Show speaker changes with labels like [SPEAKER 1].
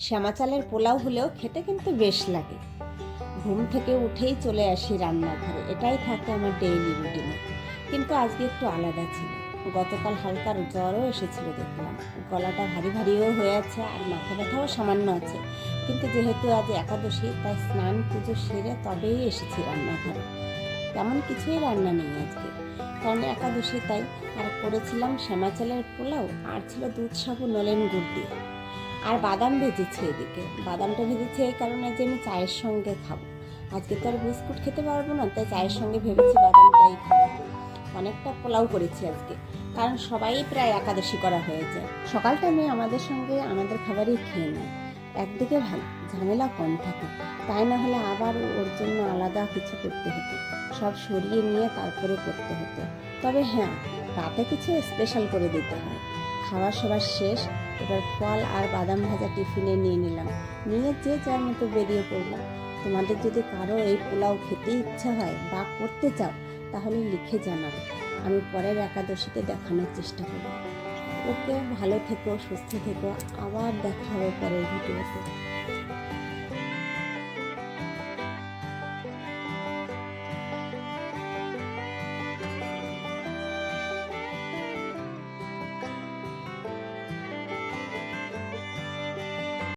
[SPEAKER 1] শ্যামা চালের পোলাও হলেও খেতে কিন্তু বেশ লাগে। ঘুম থেকে উঠেই চলে আসি রান্নাঘরে, এটাই থাকে আমার ডেইলি রুটিনে। কিন্তু আজকে একটু আলাদা ছিল। গতকাল হালকার জ্বরও এসেছিল দেখলাম, গলাটা ভারী ভারীও হয়ে আছে আর মাথা ব্যথাও সামান্য আছে। কিন্তু যেহেতু আজ একাদশী, তাই স্নান পুজো সেরে তবেই এসেছি রান্নাঘরে। তেমন কিছুই রান্না নেই আজকে, কারণ একাদশী তাই। আর করেছিলাম শ্যামা চালের পোলাও, আর ছিল দুধ সাবু নলেন গুড় দিয়ে। আর বাদাম ভেজেছি এদিকে। বাদামটা ভেজেছি এই কারণে যে আমি চায়ের সঙ্গে খাবো। আজকে তো আর বিস্কুট খেতে পারবো না, তাই চায়ের সঙ্গে ভেবেছি বাদামটাই খাবো। অনেকটা পোলাও করেছি আজকে, কারণ সবাই প্রায় একাদশী করা হয়ে যায়। সকাল টাইমে আমাদের সঙ্গে আমাদের খাবারই খেয়ে নেয়। একদিকে ভালো, ঝামেলা কম থাকে। তাই না হলে আবার ওর জন্য আলাদা কিছু করতে হতো, সব সরিয়ে নিয়ে তারপরে করতে হতো। তবে হ্যাঁ, রাতে কিছু স্পেশাল করে দিতে হয়। খাওয়া সবার শেষ, এবার ফল আর বাদাম ভাজা টিফিনে নিয়ে নিলাম, নিয়ে যে যার মতো বেরিয়ে পড়লাম। তোমাদের যদি কারো এই পোলাও খেতে ইচ্ছা হয় বা করতে চাও, তাহলে লিখে জানাবে, আমি পরের একাদশীতে দেখানোর চেষ্টা করব। ওকে, ভালো থেকো, সুস্থ থেকো, আবার দেখা হবে পরের ভিডিওতে।